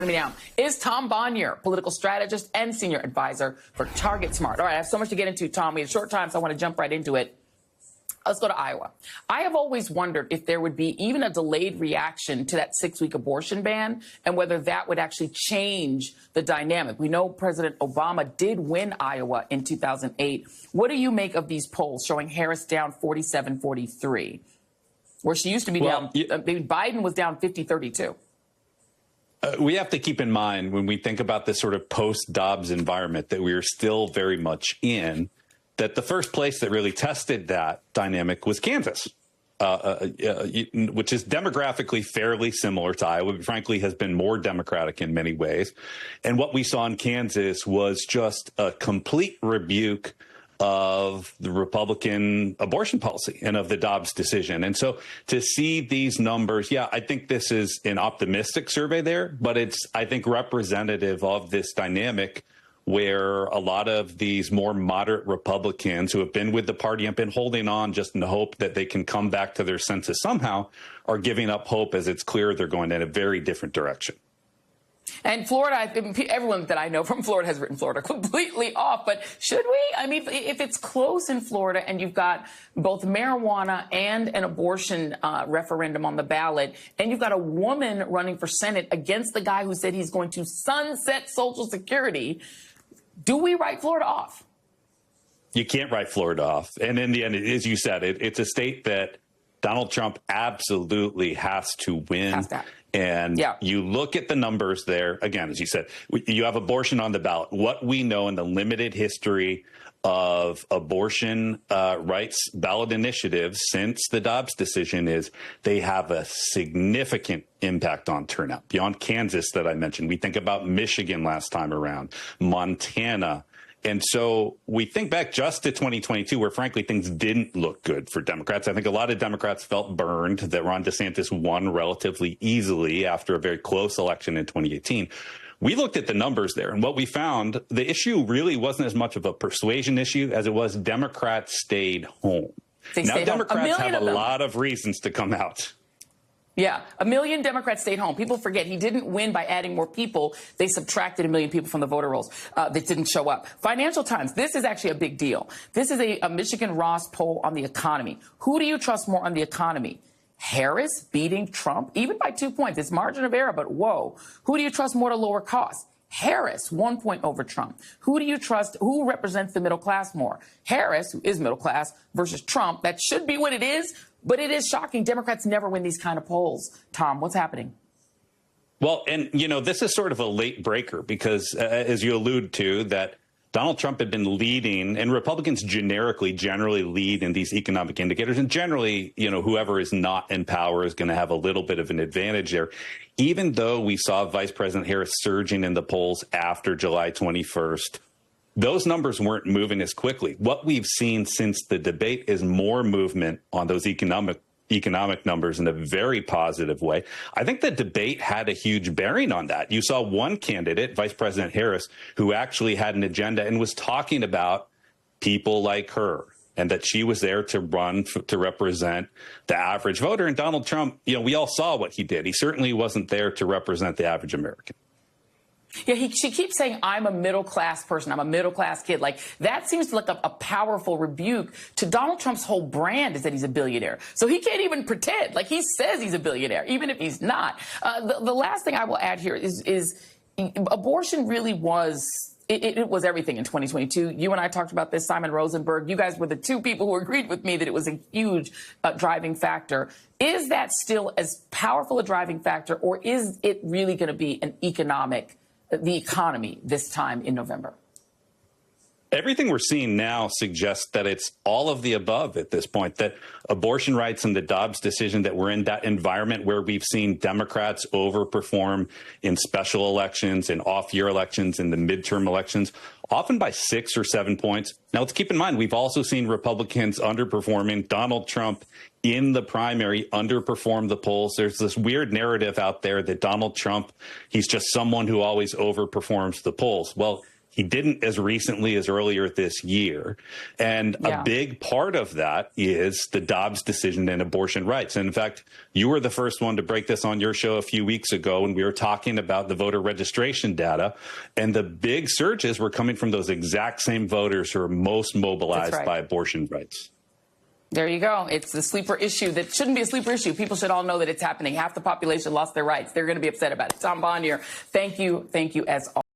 Me now is Tom Bonier, political strategist and senior advisor for Target Smart. All right, I have so much to get into, Tom. We have short time, so I want to jump right into it. Let's go to Iowa. I have always wondered if there would be even a delayed reaction to that 6-week abortion ban and whether that would actually change the dynamic. We know President Obama did win Iowa in 2008. What do you make of these polls showing Harris down 47-43, where she used to be down? Biden was down 50-32. We have to keep in mind when we think about this sort of post-Dobbs environment that we are still very much in, that the first place that really tested that dynamic was Kansas, which is demographically fairly similar to Iowa, but frankly has been more Democratic in many ways. And what we saw in Kansas was just a complete rebuke of the Republican abortion policy and of the Dobbs decision. And so to see these numbers, yeah, I think this is an optimistic survey there, but it's, I think, representative of this dynamic where a lot of these more moderate Republicans who have been with the party and been holding on just in the hope that they can come back to their senses somehow are giving up hope as it's clear they're going in a very different direction. And Florida, everyone that I know from Florida has written Florida completely off. But should we? I mean, if it's close in Florida and you've got both marijuana and an abortion referendum on the ballot, and you've got a woman running for Senate against the guy who said he's going to sunset Social Security, do we write Florida off? You can't write Florida off. And in the end, as you said, it's a state that Donald Trump absolutely has to win. And you look at the numbers there, again, as you said, you have abortion on the ballot. What we know in the limited history of abortion rights ballot initiatives since the Dobbs decision is they have a significant impact on turnout. Beyond Kansas that I mentioned, we think about Michigan last time around, Montana. And so we think back just to 2022, where, frankly, things didn't look good for Democrats. I think a lot of Democrats felt burned that Ron DeSantis won relatively easily after a very close election in 2018. We looked at the numbers there, and what we found, the issue really wasn't as much of a persuasion issue as it was Democrats stayed home. Now, Democrats have a lot of reasons to come out. Yeah, 1 million Democrats stayed home. People forget he didn't win by adding more people. They subtracted 1 million people from the voter rolls that didn't show up. Financial Times, this is actually a big deal. This is a Michigan Ross poll on the economy. Who do you trust more on the economy? Harris beating Trump, even by 2 points. It's margin of error, but whoa. Who do you trust more to lower costs? Harris, 1 point over Trump. Who do you trust? Who represents the middle class more? Harris, who is middle class, versus Trump. That should be what it is. But it is shocking. Democrats never win these kind of polls. Tom, what's happening? Well, and, you know, this is sort of a late breaker because, as you allude to, that Donald Trump had been leading, and Republicans generally lead in these economic indicators. And generally, you know, whoever is not in power is going to have a little bit of an advantage there. Even though we saw Vice President Harris surging in the polls after July 21st, those numbers weren't moving as quickly. What we've seen since the debate is more movement on those economic numbers in a very positive way. I think the debate had a huge bearing on that. You saw one candidate, Vice President Harris, who actually had an agenda and was talking about people like her and that she was there to run to represent the average voter. And Donald Trump, you know, we all saw what he did. He certainly wasn't there to represent the average American. Yeah, she keeps saying, I'm a middle class person. I'm a middle class kid. Like, that seems like a powerful rebuke to Donald Trump's whole brand is that he's a billionaire. So he can't even pretend. Like, he says he's a billionaire, even if he's not. The last thing I will add here is abortion really was it was everything in 2022. You and I talked about this, Simon Rosenberg. You guys were the two people who agreed with me that it was a huge driving factor. Is that still as powerful a driving factor, or is it really going to be the economy this time in November? Everything we're seeing now suggests that it's all of the above at this point, that abortion rights and the Dobbs decision, that we're in that environment where we've seen Democrats overperform in special elections and off-year elections and the midterm elections, often by 6 or 7 points. Now, let's keep in mind, we've also seen Republicans underperforming. Donald Trump in the primary underperformed the polls. There's this weird narrative out there that Donald Trump, he's just someone who always overperforms the polls. Well, He didn't as recently as earlier this year. And a big part of that is the Dobbs decision and abortion rights. And in fact, you were the first one to break this on your show a few weeks ago when we were talking about the voter registration data. And the big surges were coming from those exact same voters who are most mobilized by abortion rights. There you go. It's the sleeper issue that shouldn't be a sleeper issue. People should all know that it's happening. Half the population lost their rights. They're going to be upset about it. Tom Bonier, thank you. Thank you as always.